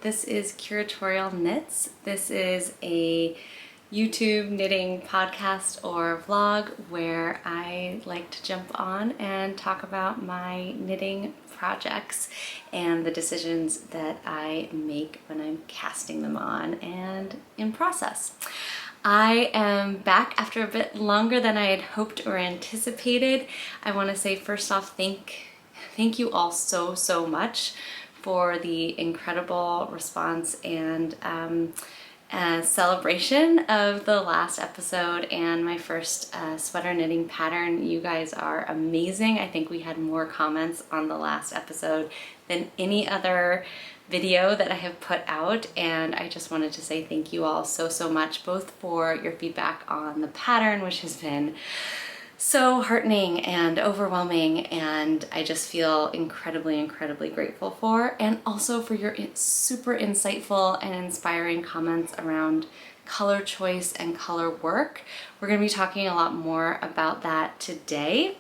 This is Curatorial Knits. This is a YouTube knitting podcast or vlog where I like to jump on and talk about my knitting projects and the decisions that I make when I'm casting them on and in process. I am back after a bit longer than I had hoped or anticipated. I want to say first off, thank you all so much for the incredible response and celebration of the last episode and my first sweater knitting pattern. You guys are amazing. I think we had more comments on the last episode than any other video that I have put out, and I just wanted to say thank you all so much, both for your feedback on the pattern, which has been so heartening and overwhelming, and I just feel incredibly grateful for, and also for your super insightful and inspiring comments around color choice and color work. We're going to be talking a lot more about that today,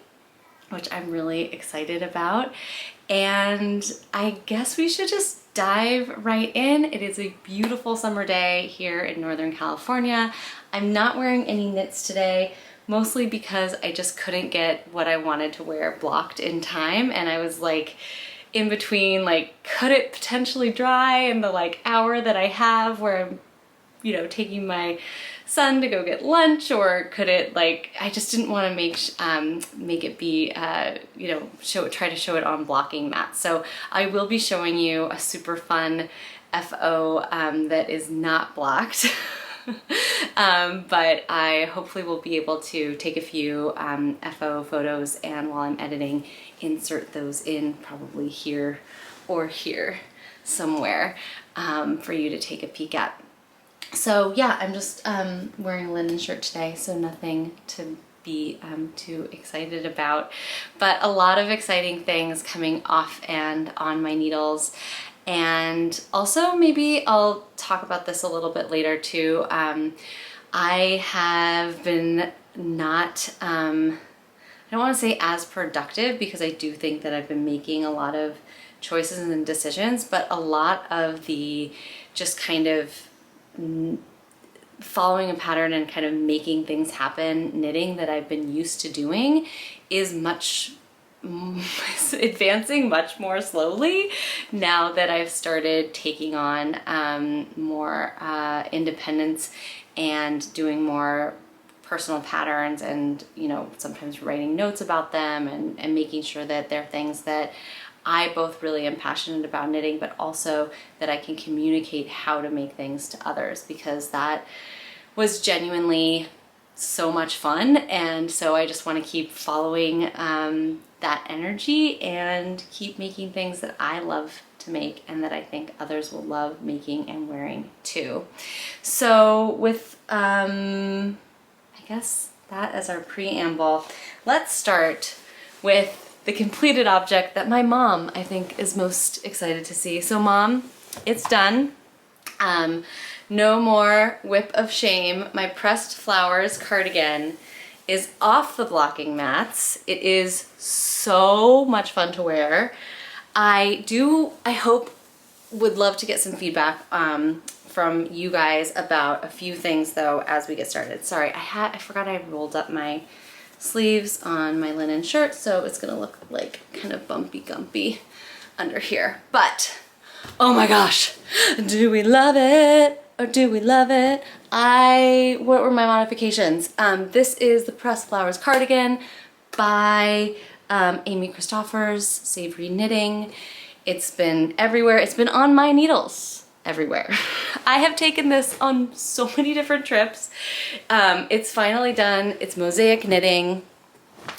which I'm really excited about, and I guess we should just dive right in. It is a beautiful summer day here in Northern California. I'm not wearing any knits today, mostly because I just couldn't get what I wanted to wear blocked in time, and I was like in between, like, could it potentially dry in the like hour that I have where I'm, you know, taking my son to go get lunch, or could it, like, I just didn't want to make it be you know, try to show it on blocking mats. So I will be showing you a super fun FO that is not blocked. But I hopefully will be able to take a few FO photos, and while I'm editing, insert those in probably here or here somewhere for you to take a peek at. So yeah, I'm just wearing a linen shirt today, so nothing to be too excited about, but a lot of exciting things coming off and on my needles. And also, maybe I'll talk about this a little bit later too. I have been not, I don't want to say as productive, because I do think that I've been making a lot of choices and decisions, but a lot of the just kind of following a pattern and kind of making things happen knitting that I've been used to doing is advancing much more slowly now that I've started taking on more independence and doing more personal patterns, and, you know, sometimes writing notes about them and making sure that they're things that I both really am passionate about knitting, but also that I can communicate how to make things to others, because that was genuinely so much fun. And so I just want to keep following that energy and keep making things that I love to make and that I think others will love making and wearing too. So with I guess that as our preamble, let's start with the completed object that my mom, I think, is most excited to see. So Mom, it's done. No more WIP of shame. My Pressed Flowers Cardigan is off the blocking mats. It is so much fun to wear. I hope, would love to get some feedback from you guys about a few things though as we get started. Sorry, I forgot I rolled up my sleeves on my linen shirt, so it's gonna look like kind of bumpy gumpy under here. But oh my gosh, do we love it or do we love it? What were my modifications? This is the Pressed Flowers Cardigan by Amy Christoffers, Savory Knitting. It's been everywhere. It's been on my needles everywhere. I have taken this on so many different trips. It's finally done. It's mosaic knitting.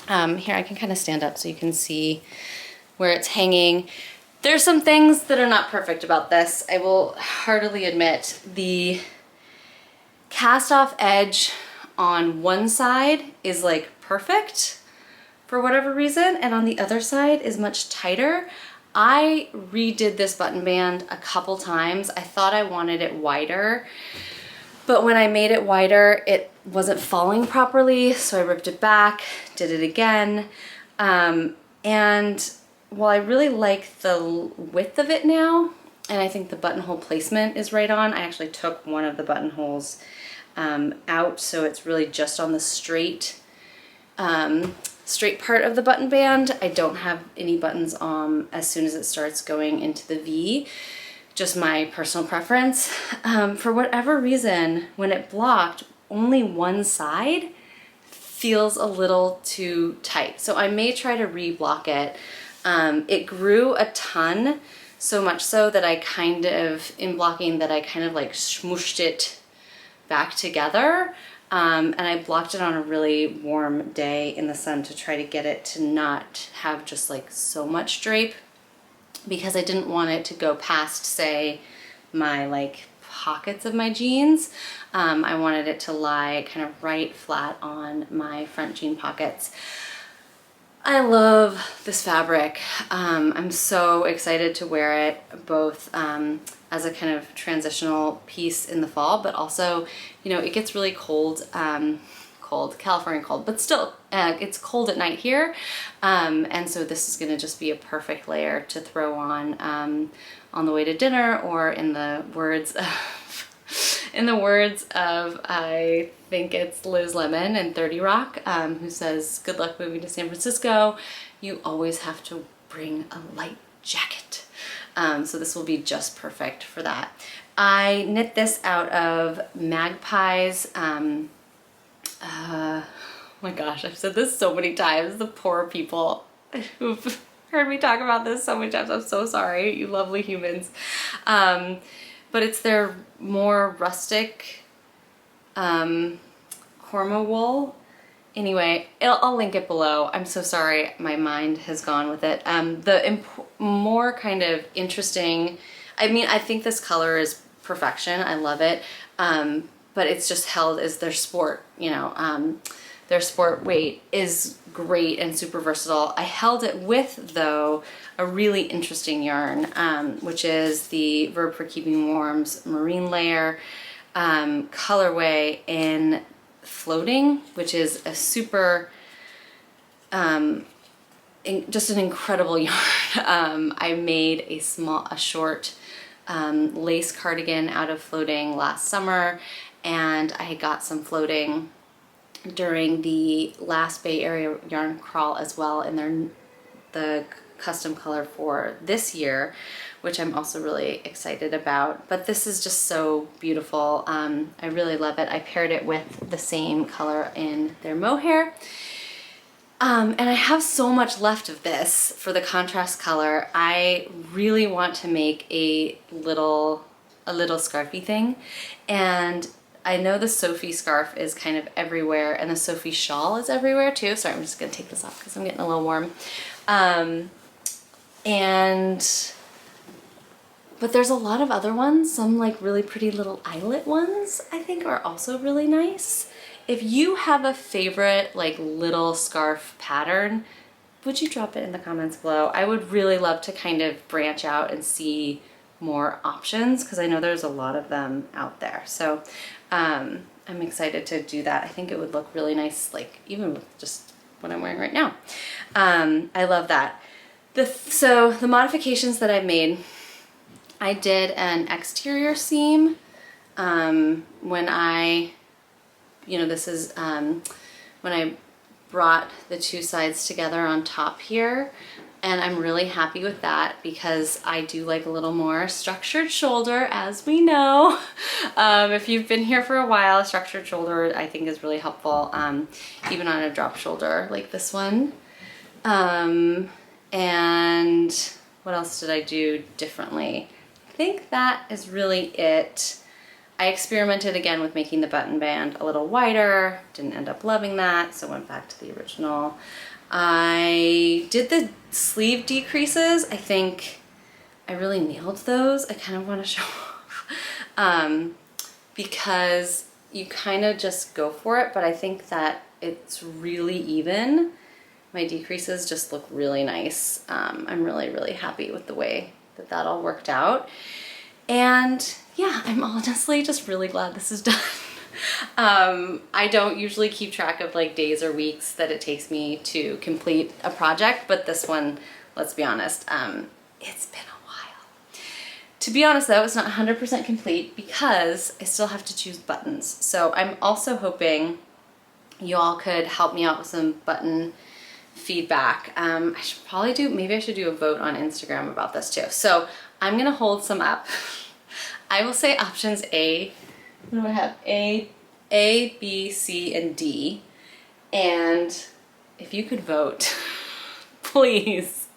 Here, I can kind of stand up so you can see where it's hanging. There's some things that are not perfect about this, I will heartily admit. The cast off edge on one side is like perfect for whatever reason, and on the other side is much tighter. I redid this button band a couple times. I thought I wanted it wider, but when I made it wider, it wasn't falling properly, so I ripped it back, did it again, and while I really like the width of it now, And I think the buttonhole placement is right on. I actually took one of the buttonholes out, so it's really just on the straight part of the button band. I don't have any buttons on as soon as it starts going into the V, just my personal preference. For whatever reason, when it blocked, only one side feels a little too tight. So I may try to re-block it. It grew a ton, so much so that I kind of, in blocking, that I kind of like smooshed it back together. And I blocked it on a really warm day in the sun to try to get it to not have just like so much drape, because I didn't want it to go past, say, my like pockets of my jeans. I wanted it to lie kind of right flat on my front jean pockets. I love this fabric. I'm so excited to wear it, both as a kind of transitional piece in the fall, but also, you know, it gets really cold, California cold, but still, it's cold at night here. And so this is gonna just be a perfect layer to throw on the way to dinner, or in the words of I think it's Liz Lemon in 30 Rock, who says, "Good luck moving to San Francisco. You always have to bring a light jacket." So this will be just perfect for that. I knit this out of Magpie's, oh my gosh, I've said this so many times, the poor people who've heard me talk about this so many times. I'm so sorry, you lovely humans. But it's their more rustic Corma wool. Anyway, I'll link it below. I'm so sorry, my mind has gone with it. The more kind of interesting, I mean, I think this color is perfection. I love it. But it's just held as their sport, you know, their sport weight is great and super versatile. I held it with, though, a really interesting yarn, which is the Verb for Keeping Warm's Marine Layer colorway in Floating, which is a super, just an incredible yarn. I made a short lace cardigan out of Floating last summer, and I got some Floating during the last Bay Area yarn crawl as well, and the custom color for this year, which I'm also really excited about. But this is just so beautiful. I really love it. I paired it with the same color in their mohair. And I have so much left of this for the contrast color. I really want to make a little scarfy thing, and I know the Sophie scarf is kind of everywhere, and the Sophie shawl is everywhere too. Sorry, I'm just gonna take this off because I'm getting a little warm. But there's a lot of other ones, some like really pretty little eyelet ones I think are also really nice. If you have a favorite like little scarf pattern, would you drop it in the comments below? I would really love to kind of branch out and see more options, because I know there's a lot of them out there. So I'm excited to do that. I think it would look really nice, like even with just what I'm wearing right now. I love that. So the modifications that I've made, I did an exterior seam when I, this is when I brought the two sides together on top here. And I'm really happy with that because I do like a little more structured shoulder, as we know. If you've been here for a while, a structured shoulder I think is really helpful, even on a drop shoulder like this one. And what else did I do differently? I think that is really it. I experimented again with making the button band a little wider, didn't end up loving that, so went back to the original. I did the sleeve decreases. I think I really nailed those. I kind of want to show off because you kind of just go for it, but I think that it's really even. My decreases just look really nice. I'm really, really happy with the way that that all worked out. And yeah, I'm honestly just really glad this is done. I don't usually keep track of like days or weeks that it takes me to complete a project, but this one, let's be honest, it's been a while. To be honest though, it's not 100% complete because I still have to choose buttons. So I'm also hoping you all could help me out with some button feedback. I should probably maybe I should do a vote on Instagram about this too. So I'm gonna hold some up. I will say options A, what do I have? A, B, C, and D. And if you could vote, please.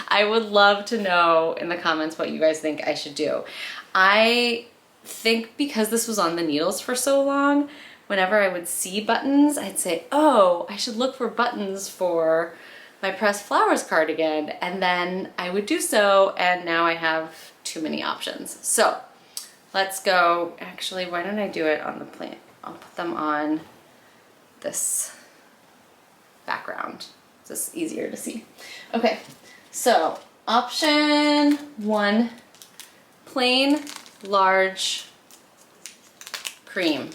I would love to know in the comments what you guys think I should do. I think because this was on the needles for so long, whenever I would see buttons, I'd say, oh, I should look for buttons for my Pressed Flowers cardigan. And then I would do so, and now I have too many options. So let's go. Actually, why don't I do it on the plant? I'll put them on this background. It's just easier to see. Okay. So option 1, plain large cream.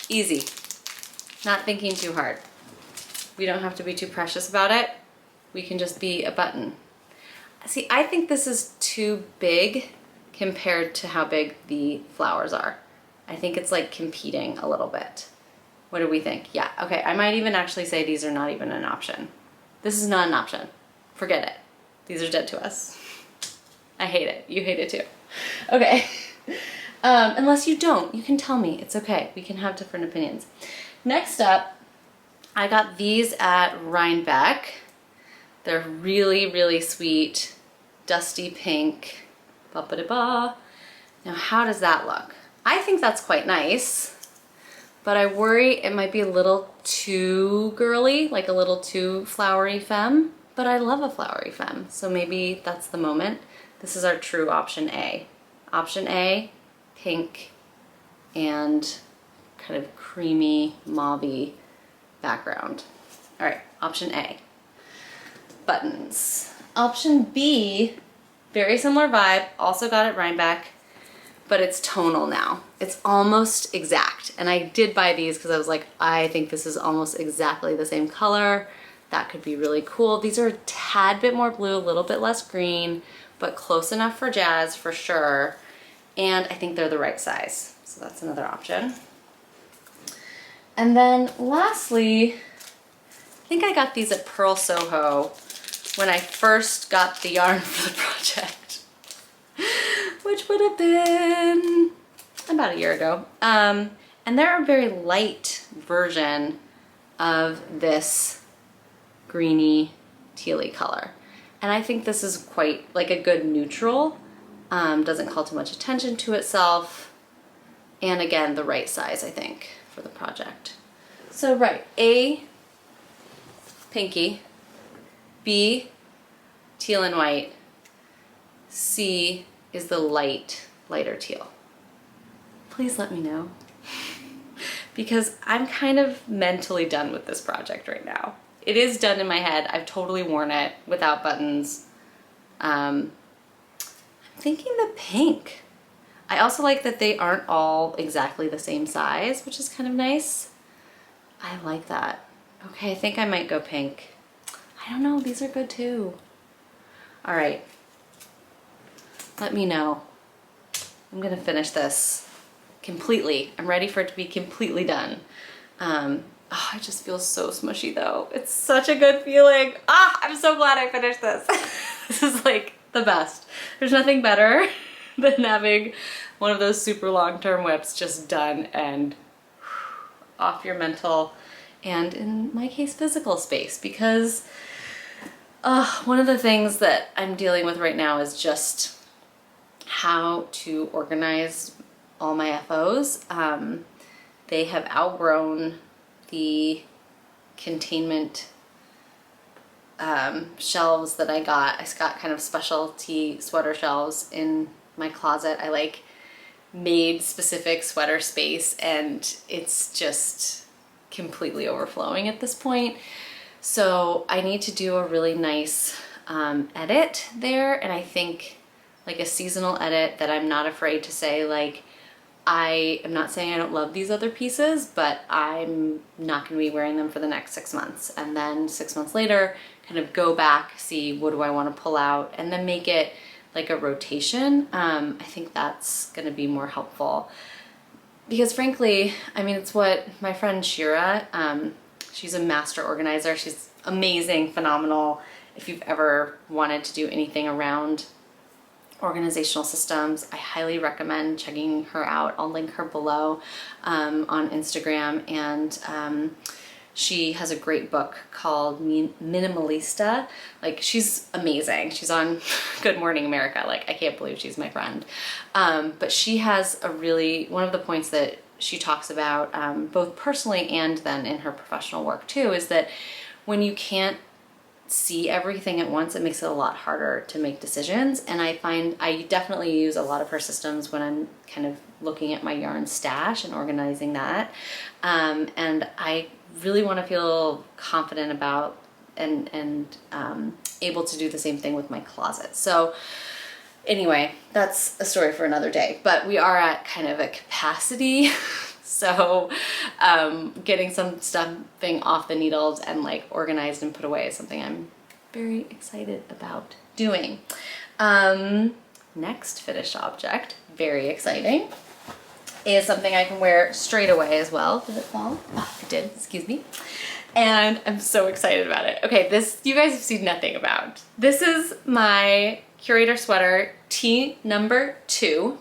Easy, not thinking too hard. We don't have to be too precious about it. We can just be a button. See, I think this is too big compared to how big the flowers are. I think it's like competing a little bit. What do we think? Yeah, okay, I might even actually say these are not even an option. This is not an option. Forget it. These are dead to us. I hate it. You hate it too. Okay. Unless you don't, you can tell me. It's okay. We can have different opinions. Next up, I got these at Rhinebeck. They're really, really sweet, dusty pink. Ba-ba-da-ba. Now, how does that look? I think that's quite nice, but I worry it might be a little too girly, like a little too flowery femme. But I love a flowery femme, so maybe that's the moment. This is our true option A. Option A, pink and kind of creamy, mauve-y background. All right, option A, buttons. Option B, very similar vibe, also got it Rhinebeck, but it's tonal now. It's almost exact. And I did buy these because I was like, I think this is almost exactly the same color. That could be really cool. These are a tad bit more blue, a little bit less green, but close enough for jazz for sure. And I think they're the right size. So that's another option. And then lastly, I think I got these at Pearl Soho when I first got the yarn for the project, which would have been about a year ago. And they're a very light version of this greeny tealy color. And I think this is quite like a good neutral, doesn't call too much attention to itself. And again, the right size, I think, for the project. So right, A, pinky, B, teal and white, C is the lighter teal. Please let me know. Because I'm kind of mentally done with this project right now. It is done in my head. I've totally worn it without buttons. I'm thinking the pink. I also like that they aren't all exactly the same size, which is kind of nice. I like that. Okay, I think I might go pink. I don't know, these are good too. All right, let me know. I'm gonna finish this completely. I'm ready for it to be completely done. Oh, I just feel so smushy though. It's such a good feeling. Ah, I'm so glad I finished this. This is like the best. There's nothing better than having one of those super long-term WIPs just done and off your mental and, in my case, physical space, because one of the things that I'm dealing with right now is just how to organize all my FOs. They have outgrown the containment shelves that I got. I got kind of specialty sweater shelves in my closet. I like made specific sweater space, and it's just completely overflowing at this point. So I need to do a really nice edit there, and I think like a seasonal edit that I'm not afraid to say, like, I am not saying I don't love these other pieces, but I'm not going to be wearing them for the next 6 months. And then 6 months later, kind of go back, see what do I want to pull out, and then make it like a rotation, I think that's gonna be more helpful. Because frankly, I mean, it's what my friend Shira, she's a master organizer. She's amazing, phenomenal. If you've ever wanted to do anything around organizational systems, I highly recommend checking her out. I'll link her below on Instagram, and she has a great book called Minimalista. Like, she's amazing. She's on Good Morning America. Like, I can't believe she's my friend. But she has a really, one of the points that she talks about, both personally and then in her professional work too, is that when you can't see everything at once, it makes it a lot harder to make decisions. And I find I definitely use a lot of her systems when I'm kind of looking at my yarn stash and organizing that. And I really want to feel confident about and able to do the same thing with my closet. So anyway, that's a story for another day, but we are at kind of a capacity. So getting some stuffing off the needles and like organized and put away is something I'm very excited about doing. Next finished object, very exciting, is something I can wear straight away as well. Did it fall? Oh, it did, excuse me. And I'm so excited about it. Okay, this you guys have seen nothing about. This is my Curator Sweater T number 2.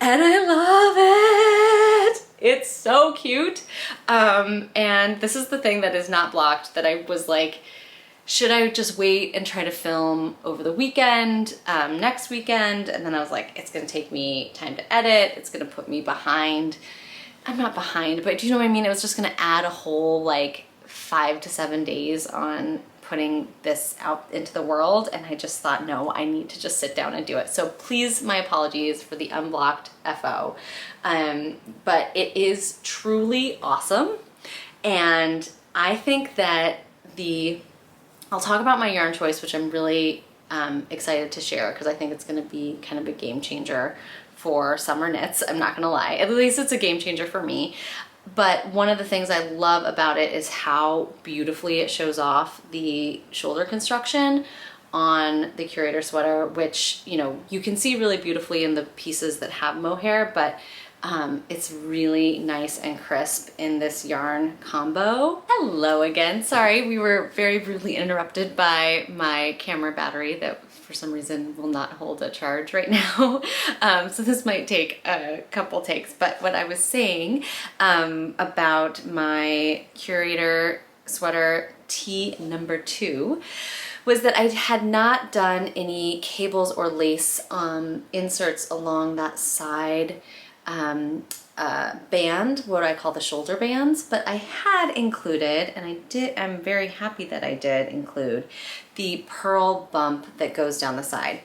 And I love it! It's so cute. And this is the thing that is not blocked that I was like, should I just wait and try to film over the weekend, next weekend? And then I was like, it's gonna take me time to edit. It's gonna put me behind. I'm not behind, but do you know what I mean? It was just gonna add a whole like 5 to 7 days on putting this out into the world, and I just thought, no, I need to just sit down and do it. So please, my apologies for the unblocked FO, but it is truly awesome. And I think that I'll talk about my yarn choice, which I'm really excited to share because I think it's gonna be kind of a game changer for summer knits. I'm not gonna lie, at least it's a game changer for me. But one of the things I love about it is how beautifully it shows off the shoulder construction on the Curator sweater, which, you know, you can see really beautifully in the pieces that have mohair, but it's really nice and crisp in this yarn combo. Hello again. Sorry, we were very rudely interrupted by my camera battery that for some reason will not hold a charge right now. So this might take a couple takes, but what I was saying about my Curator Sweater T number 2 was that I had not done any cables or lace inserts along that side band, what I call the shoulder bands, but I had included, and I'm very happy that I did include the pearl bump that goes down the side.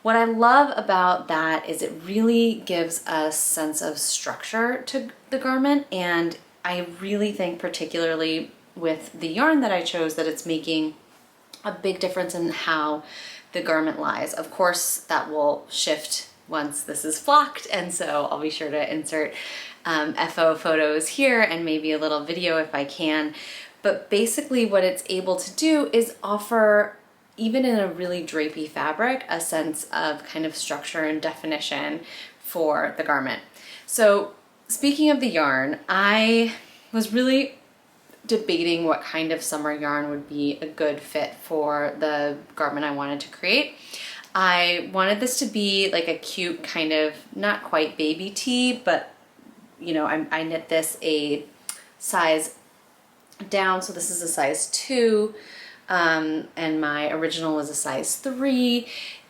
What I love about that is it really gives a sense of structure to the garment, and I really think, particularly with the yarn that I chose, that it's making a big difference in how the garment lies. Of course, that will shift once this is flocked, and so I'll be sure to insert FO photos here and maybe a little video if I can. But basically what it's able to do is offer, even in a really drapey fabric, a sense of kind of structure and definition for the garment. So speaking of the yarn, I was really debating what kind of summer yarn would be a good fit for the garment I wanted to create. I wanted this to be like a cute kind of, not quite baby tee, but you know, I knit this a size down, so this is a size 2, and my original was a size 3,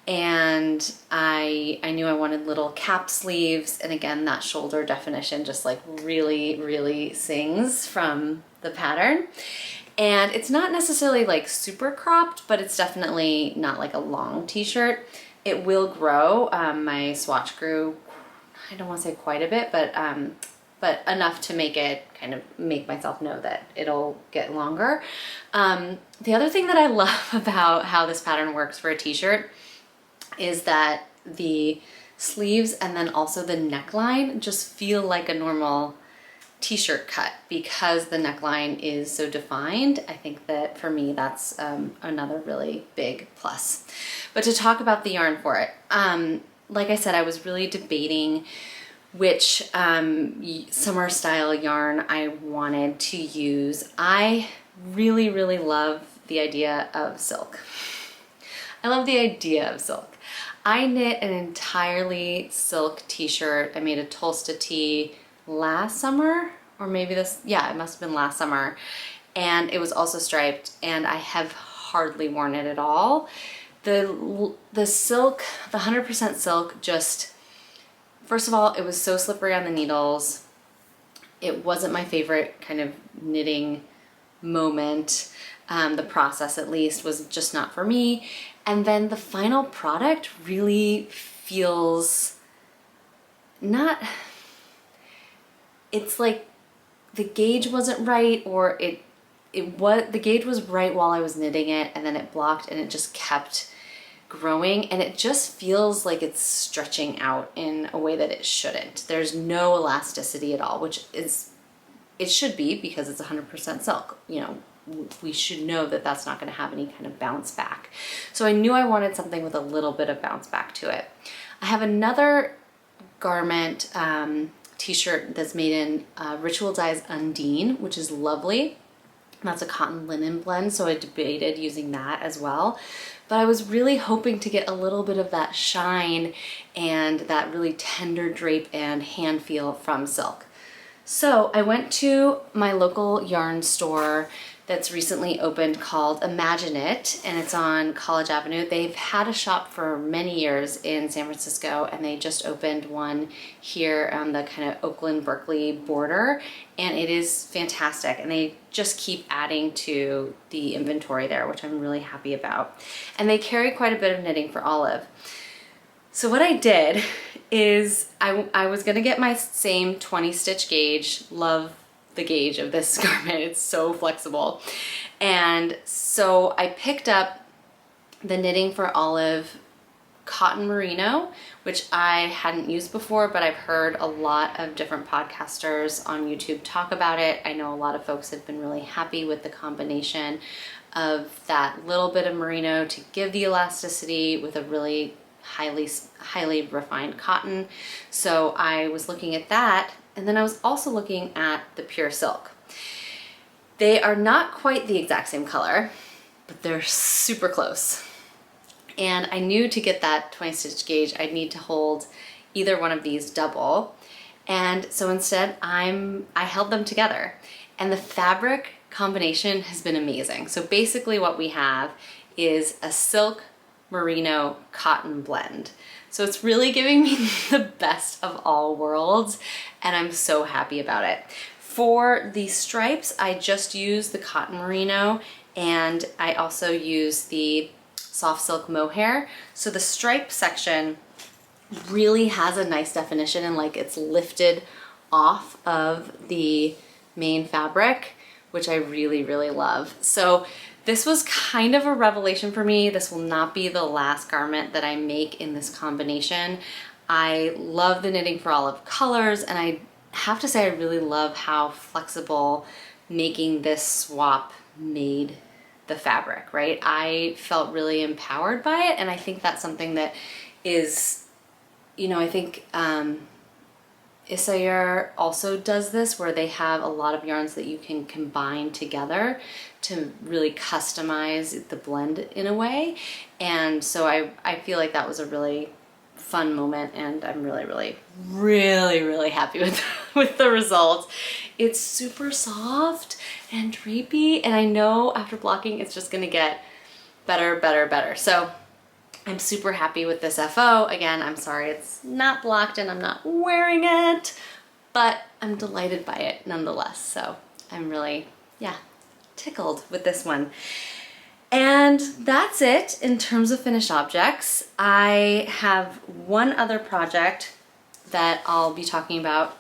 and I knew I wanted little cap sleeves, and again, that shoulder definition just like really sings from the pattern. And it's not necessarily like super cropped, but it's definitely not like a long t-shirt. It will grow. My swatch grew, I don't want to say quite a bit, but enough to make it kind of make myself know that it'll get longer. The other thing that I love about how this pattern works for a t-shirt is that the sleeves and then also the neckline just feel like a normal t-shirt cut because the neckline is so defined. I think that for me that's another really big plus. But to talk about the yarn for it, like I said, I was really debating which summer style yarn I wanted to use. I really, really love the idea of silk. I love the idea of silk. I knit an entirely silk t-shirt. I made a Tolsta tee last summer, or maybe this, yeah, it must have been last summer. And it was also striped, and I have hardly worn it at all. The silk, the 100% silk, just, first of all, it was so slippery on the needles. It wasn't my favorite kind of knitting moment. The process, at least, was just not for me. And then the final product really feels not, it's like the gauge wasn't right, or the gauge was right while I was knitting it, and then it blocked and it just kept growing, and it just feels like it's stretching out in a way that it shouldn't. There's no elasticity at all, which is, it should be, because it's 100% silk. You know, we should know that that's not going to have any kind of bounce back. So I knew I wanted something with a little bit of bounce back to it. I have another garment t-shirt that's made in Ritual Dyes Undine, which is lovely. That's a cotton linen blend, so I debated using that as well. But I was really hoping to get a little bit of that shine and that really tender drape and hand feel from silk. So I went to my local yarn store that's recently opened called Imagine It, and it's on College Avenue. They've had a shop for many years in San Francisco, and they just opened one here on the kind of Oakland-Berkeley border, and it is fantastic. And they just keep adding to the inventory there, which I'm really happy about. And they carry quite a bit of knitting for Olive. So what I did is I was gonna get my same 20 stitch gauge. Love the gauge of this garment, it's so flexible. And so I picked up the Knitting for Olive cotton merino, which I hadn't used before, but I've heard a lot of different podcasters on YouTube talk about it. I know a lot of folks have been really happy with the combination of that little bit of merino to give the elasticity with a really highly refined cotton. So I was looking at that, and then I was also looking at the pure silk. They are not quite the exact same color, but they're super close. And I knew to get that 20 stitch gauge, I'd need to hold either one of these double. And so instead I held them together, and the fabric combination has been amazing. So basically what we have is a silk merino cotton blend. So it's really giving me the best of all worlds, and I'm so happy about it. For the stripes, I just use the cotton merino, and I also use the soft silk mohair. So the stripe section really has a nice definition, and like it's lifted off of the main fabric, which I really, really love. So this was kind of a revelation for me. This will not be the last garment that I make in this combination. I love the Knitting for Olive colors, and I have to say I really love how flexible making this swap made the fabric, right? I felt really empowered by it, and I think that's something that is, you know, I think Isayar also does this, where they have a lot of yarns that you can combine together to really customize the blend in a way. And so I feel like that was a really fun moment, and I'm really, really, really, really happy with the results. It's super soft and drapey, and I know after blocking it's just gonna get better, better, better. So I'm super happy with this FO. Again, I'm sorry it's not blocked and I'm not wearing it, but I'm delighted by it nonetheless. So I'm really, yeah, tickled with this one. And that's it in terms of finished objects. I have one other project that I'll be talking about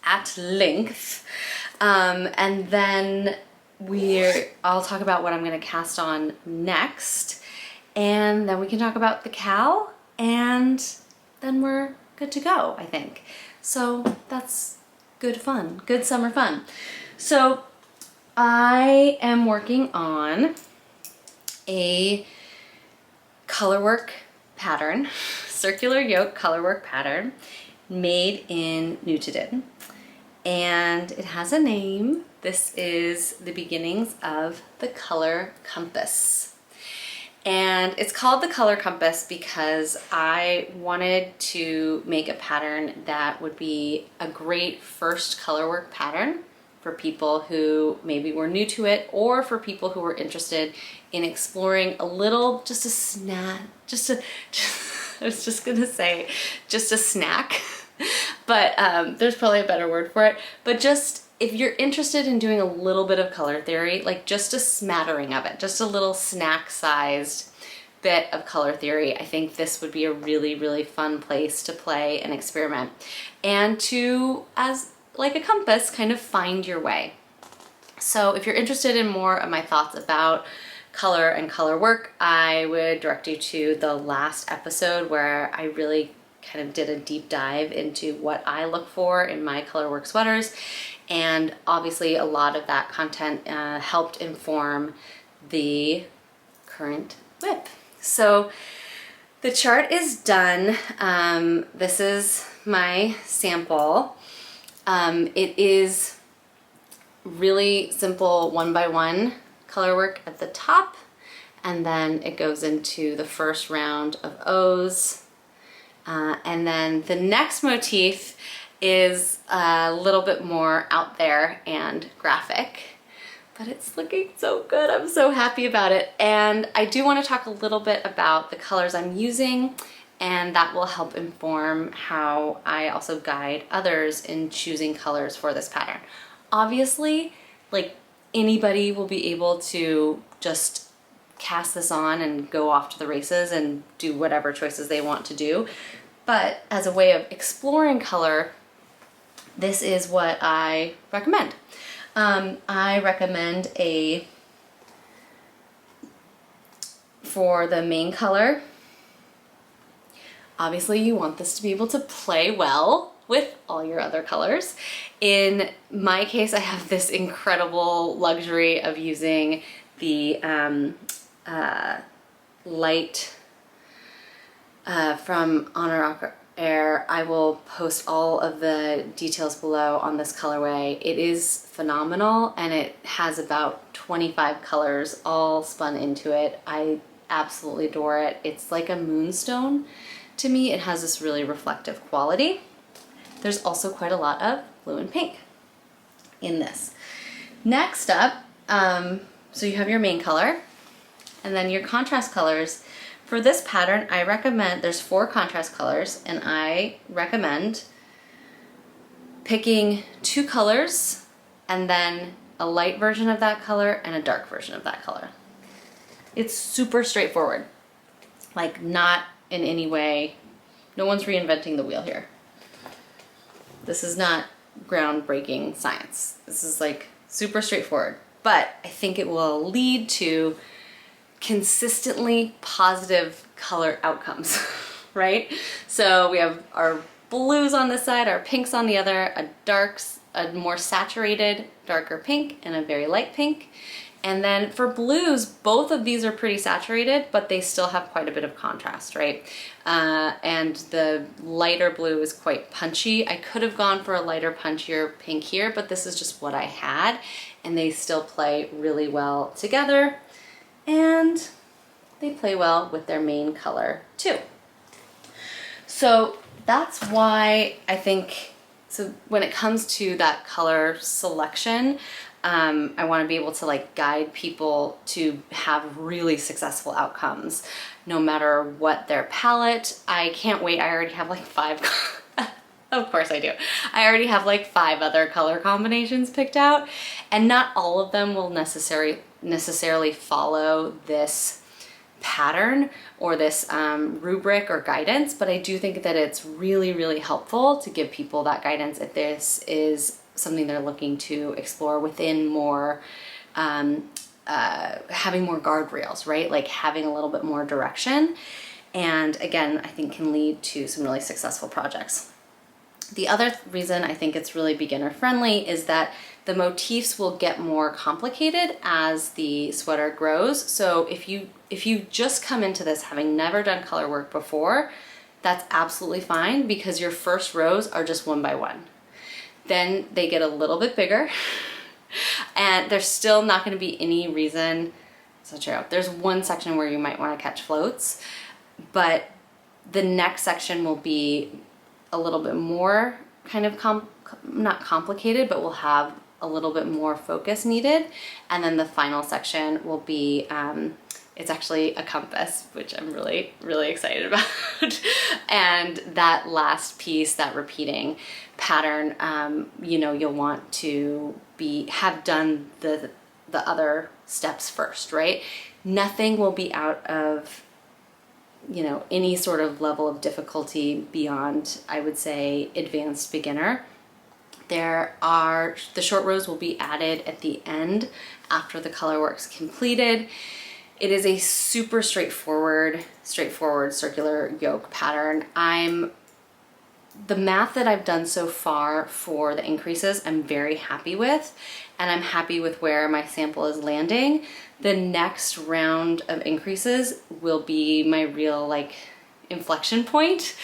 at length, and then I'll talk about what I'm gonna cast on next, and then we can talk about the KAL, and then we're good to go, I think. So that's good fun, good summer fun. So I am working on a Colorwork pattern, circular yoke Colorwork pattern made in Nutidid. And it has a name. This is the beginnings of the Color Compass. And it's called the Color Compass because I wanted to make a pattern that would be a great first colorwork pattern for people who maybe were new to it, or for people who were interested in exploring a little, just a snack, I was just gonna say just a snack, but there's probably a better word for it. But just if you're interested in doing a little bit of color theory, like just a smattering of it, just a little snack sized bit of color theory, I think this would be a really, really fun place to play and experiment, and to, as like a compass, kind of find your way. So if you're interested in more of my thoughts about color and color work, I would direct you to the last episode where I really kind of did a deep dive into what I look for in my colorwork sweaters. And obviously a lot of that content helped inform the current WIP. So the chart is done. This is my sample. It is really simple 1x1 color work at the top, and then it goes into the first round of O's, and then the next motif is a little bit more out there and graphic, but it's looking so good. I'm so happy about it. And I do want to talk a little bit about the colors I'm using, and that will help inform how I also guide others in choosing colors for this pattern. Obviously, like, anybody will be able to just cast this on and go off to the races and do whatever choices they want to do. But as a way of exploring color, this is what I recommend. I recommend for the main color, obviously you want this to be able to play well with all your other colors. In my case, I have this incredible luxury of using the light from Honor Air. I will post all of the details below on this colorway. It is phenomenal, and it has about 25 colors all spun into it. I absolutely adore it. It's like a moonstone to me. It has this really reflective quality. There's also quite a lot of blue and pink in this. Next up, so you have your main color, and then your contrast colors. For this pattern, I recommend, there's 4 contrast colors, and I recommend picking 2 colors and then a light version of that color and a dark version of that color. It's super straightforward, like not in any way, no one's reinventing the wheel here. This is not groundbreaking science. This is like super straightforward, but I think it will lead to consistently positive color outcomes, right? So we have our blues on this side, our pinks on the other, a more saturated darker pink and a very light pink. And then for blues, both of these are pretty saturated, but they still have quite a bit of contrast, right? And the lighter blue is quite punchy. I could have gone for a lighter, punchier pink here, but this is just what I had, and they still play really well together, and they play well with their main color too. So that's why I think, so when it comes to that color selection, I want to be able to like guide people to have really successful outcomes, no matter what their palette. I can't wait. I already have like 5. Of course I do. I already have like 5 other color combinations picked out, and not all of them will necessarily follow this pattern or this rubric or guidance, but I do think that it's really, really helpful to give people that guidance if this is something they're looking to explore within more, having more guardrails, right? Like having a little bit more direction. And again, I think can lead to some really successful projects. The other reason I think it's really beginner friendly is that the motifs will get more complicated as the sweater grows. So if you just come into this having never done color work before, that's absolutely fine, because your first rows are just one by one. Then they get a little bit bigger and there's still not going to be any reason. So true. There's one section where you might want to catch floats, but the next section will be a little bit more kind of not complicated, but will have a little bit more focus needed. And then the final section will be, it's actually a compass, which I'm really, really excited about. And that last piece, that repeating pattern, you know, you'll want to have done the other steps first, right? Nothing will be out of, you know, any sort of level of difficulty beyond, I would say, advanced beginner. The short rows will be added at the end after the color work's completed. It is a super straightforward circular yoke pattern. The math that I've done so far for the increases, I'm very happy with, and I'm happy with where my sample is landing. The next round of increases will be my real like inflection point.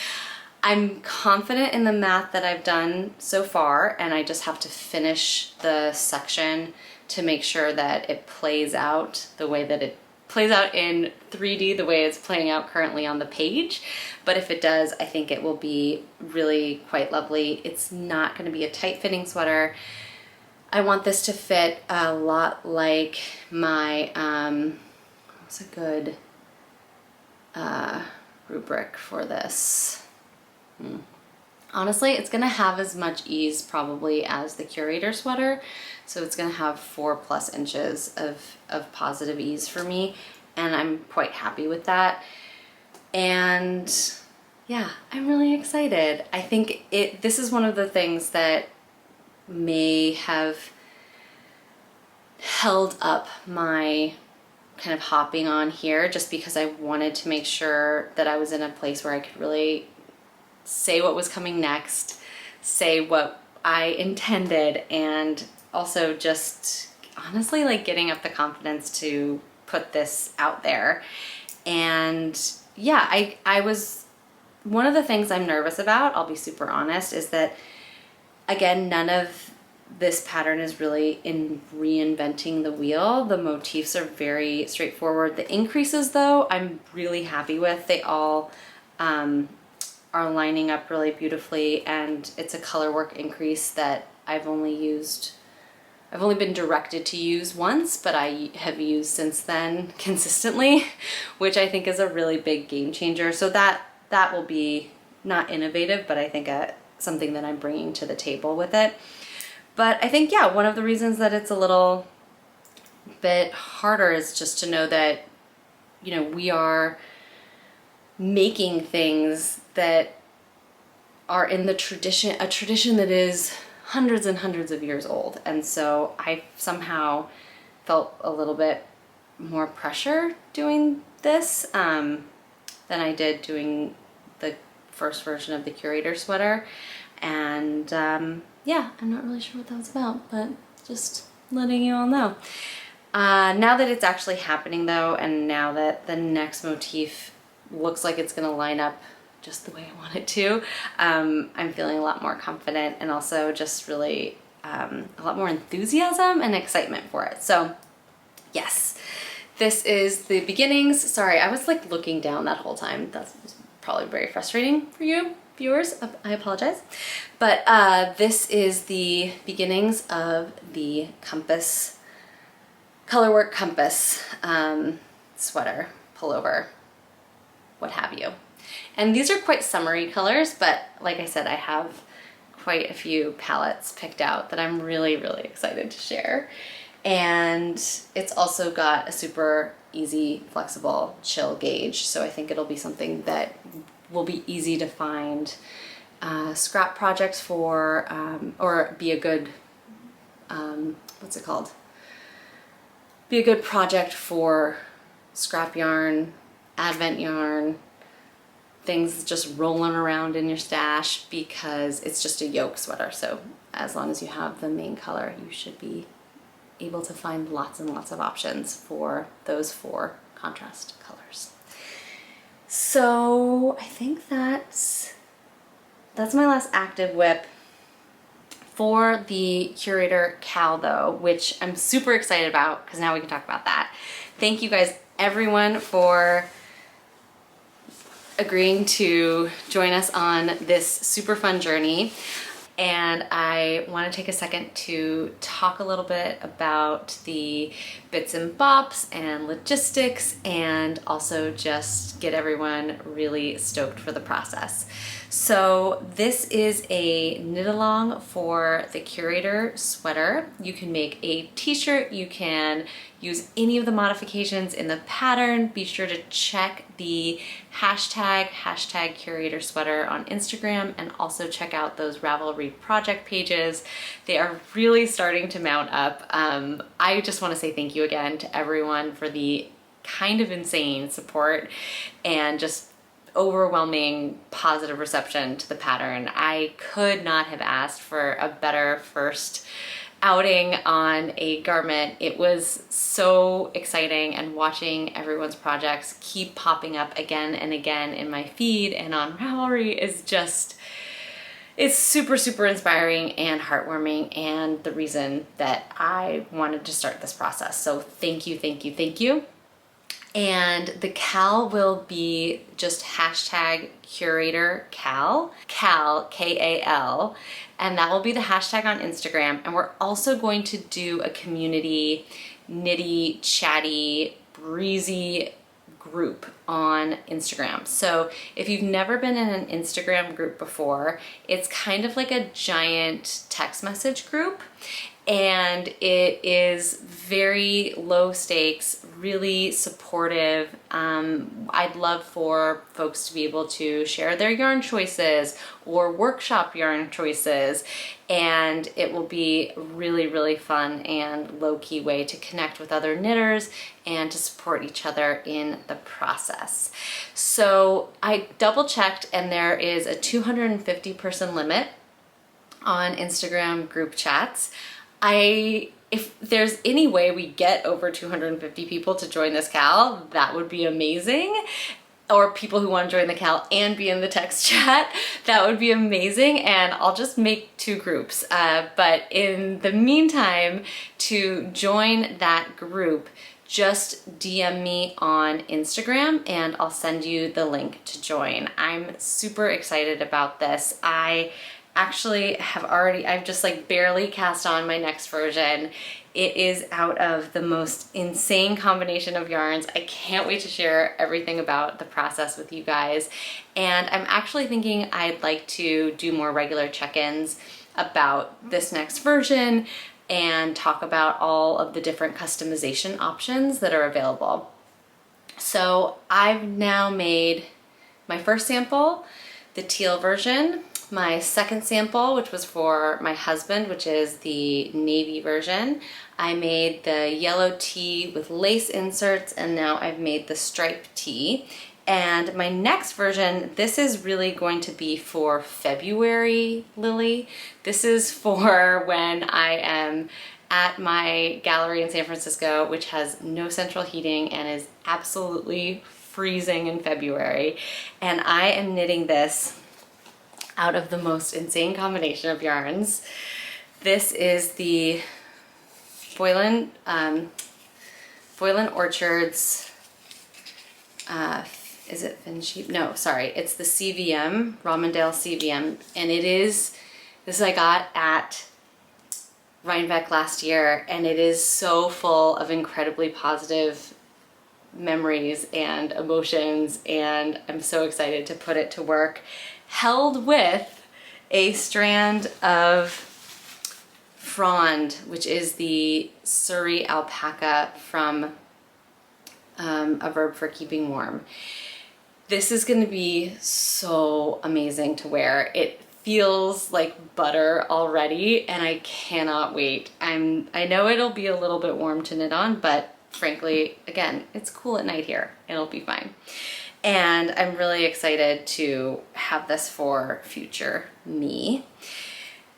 I'm confident in the math that I've done so far, and I just have to finish the section to make sure that it plays out the way that it plays out in 3D, the way it's playing out currently on the page. But if it does, I think it will be really quite lovely. It's not going to be a tight fitting sweater. I want this to fit a lot like my, what's a good rubric for this? Honestly, it's gonna have as much ease probably as the Curator sweater. So it's gonna have 4+ inches of positive ease for me. And I'm quite happy with that. And yeah, I'm really excited. I think this is one of the things that may have held up my kind of hopping on here, just because I wanted to make sure that I was in a place where I could really say what was coming next, say what I intended, and also just honestly like getting up the confidence to put this out there. And yeah, I was, one of the things I'm nervous about, I'll be super honest, is that again, none of this pattern is really in reinventing the wheel. The motifs are very straightforward. The increases though, I'm really happy with. They all are lining up really beautifully, and it's a color work increase that I've only been directed to use once, but I have used since then consistently, which I think is a really big game changer. So that will be not innovative, but I think something that I'm bringing to the table with it. But I think, yeah, one of the reasons that it's a little bit harder is just to know that, you know, we are making things that are in the tradition, a tradition that is hundreds and hundreds of years old. And so I somehow felt a little bit more pressure doing this than I did doing the first version of the Curator sweater. And yeah, I'm not really sure what that was about, but just letting you all know. Now that it's actually happening though, and now that the next motif looks like it's gonna line up just the way I want it to, I'm feeling a lot more confident, and also just really a lot more enthusiasm and excitement for it. So yes, this is the beginnings. Sorry, I was like looking down that whole time. That's probably very frustrating for you viewers. I apologize. But this is the beginnings of the compass, Colorwork compass sweater, pullover, what have you. And these are quite summery colors, but like I said, I have quite a few palettes picked out that I'm really, really excited to share. And it's also got a super easy, flexible chill gauge. So I think it'll be something that will be easy to find scrap projects for, or be a good, what's it called? Be a good project for scrap yarn, advent yarn, things just rolling around in your stash because it's just a yoke sweater. So as long as you have the main color, you should be able to find lots and lots of options for those 4 contrast colors. So I think that's my last active WIP. For the Curator KAL though, which I'm super excited about because now we can talk about that. Thank you guys everyone for agreeing to join us on this super fun journey. And I want to take a second to talk a little bit about the bits and bops and logistics, and also just get everyone really stoked for the process. So this is a knit along for the Curator sweater. You can make a t-shirt, you can use any of the modifications in the pattern. Be sure to check the hashtag Curator sweater on Instagram, and also check out those Ravelry project pages. They are really starting to mount up. I just want to say thank you again to everyone for the kind of insane support and just overwhelming positive reception to the pattern. I could not have asked for a better first outing on a garment. It was so exciting, and watching everyone's projects keep popping up again and again in my feed and on Ravelry is just, it's super, super inspiring and heartwarming, and the reason that I wanted to start this process. So thank you, thank you, thank you. And the KAL will be just hashtag Curator KAL, KAL, K-A-L, and that will be the hashtag on Instagram. And we're also going to do a community, knitty, chatty, breezy group on Instagram. So if you've never been in an Instagram group before, it's kind of like a giant text message group, and it is very low stakes, really supportive. I'd love for folks to be able to share their yarn choices or workshop yarn choices, and it will be really, really fun and low-key way to connect with other knitters and to support each other in the process. So I double checked, and there is a 250 person limit on Instagram group chats. If there's any way we get over 250 people to join this KAL, that would be amazing. Or people who want to join the KAL and be in the text chat, that would be amazing. And I'll just make 2 groups. But in the meantime, to join that group, just DM me on Instagram and I'll send you the link to join. I'm super excited about this. I actually I've just like barely cast on my next version. It is out of the most insane combination of yarns. I can't wait to share everything about the process with you guys. And I'm actually thinking I'd like to do more regular check-ins about this next version and talk about all of the different customization options that are available. So I've now made my first sample, the teal version, my second sample, which was for my husband, which is the navy version. I made the yellow tee with lace inserts, and now I've made the striped tee. And my next version, this is really going to be for February, Lily. This is for when I am at my gallery in San Francisco, which has no central heating and is absolutely freezing in February. And I am knitting this out of the most insane combination of yarns. This is the Boylan Orchards, is it Finsheep? No, sorry, it's the CVM, Romandale CVM, and this I got at Rhinebeck last year, and it is so full of incredibly positive memories and emotions, and I'm so excited to put it to work, held with a strand of frond, which is the Surrey alpaca from A Verb for Keeping Warm. This is going to be so amazing to wear. It feels like butter already, and I cannot wait. I know it'll be a little bit warm to knit on, but frankly, again, it's cool at night here. It'll be fine. And I'm really excited to have this for future me.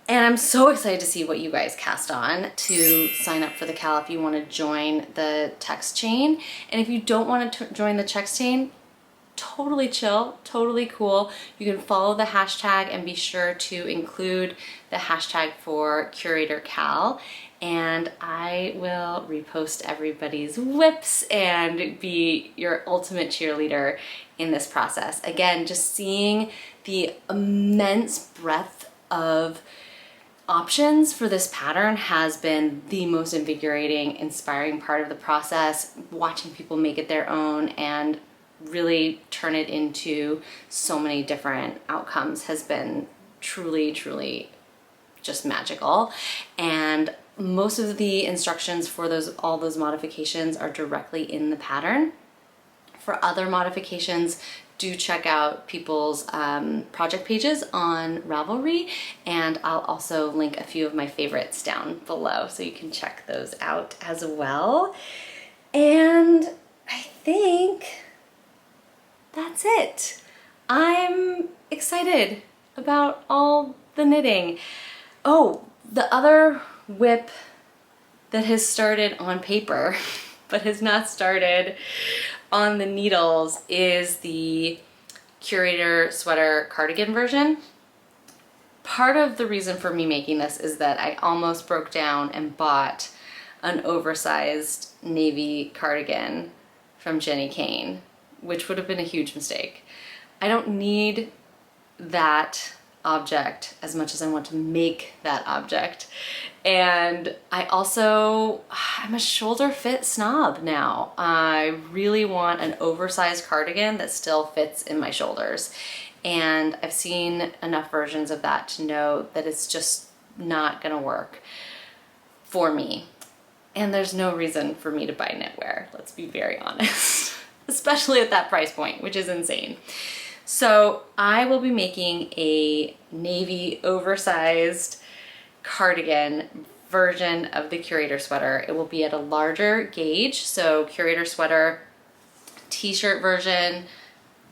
And I'm so excited to see what you guys cast on. To sign up for the KAL if you want to join the text chain. And if you don't want to join the text chain, totally chill, totally cool. You can follow the hashtag and be sure to include the hashtag for Curator KAL, and I will repost everybody's WIPs and be your ultimate cheerleader in this process. Again, just seeing the immense breadth of options for this pattern has been the most invigorating, inspiring part of the process. Watching people make it their own and really turn it into so many different outcomes has been truly, truly just magical. And most of the instructions for all those modifications are directly in the pattern. For other modifications, do check out people's project pages on Ravelry, and I'll also link a few of my favorites down below so you can check those out as well. And I think that's it. I'm excited about all the knitting. Oh, the other WIP that has started on paper but has not started on the needles is the Curator Sweater Cardigan version. Part of the reason for me making this is that I almost broke down and bought an oversized navy cardigan from Jenny Kane, which would have been a huge mistake. I don't need that object as much as I want to make that object. And I'm a shoulder fit snob now. I really want an oversized cardigan that still fits in my shoulders. And I've seen enough versions of that to know that it's just not gonna work for me. And there's no reason for me to buy knitwear, let's be very honest. Especially at that price point, which is insane. So I will be making a navy oversized cardigan version of the Curator sweater. It will be at a larger gauge, so Curator sweater, t-shirt version,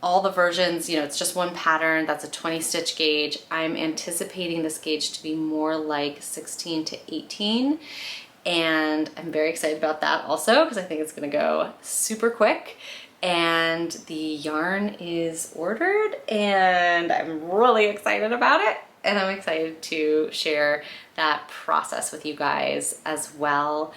all the versions, you know, it's just one pattern. That's a 20 stitch gauge. I'm anticipating this gauge to be more like 16 to 18. And I'm very excited about that also because I think it's gonna go super quick. And the yarn is ordered and I'm really excited about it. And I'm excited to share that process with you guys as well.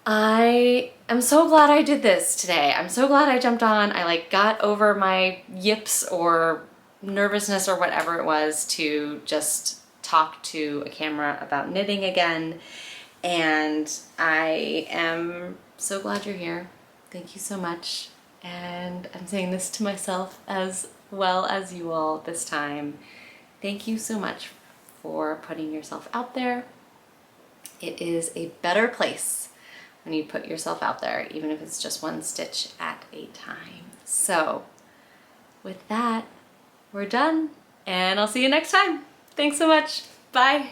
I am so glad I did this today. I'm so glad I jumped on. I got over my yips or nervousness or whatever it was to just talk to a camera about knitting again. And I am so glad you're here. Thank you so much. And I'm saying this to myself as well as you all this time. Thank you so much for putting yourself out there. It is a better place when you put yourself out there, even if it's just one stitch at a time. So with that, we're done and I'll see you next time. Thanks so much. Bye.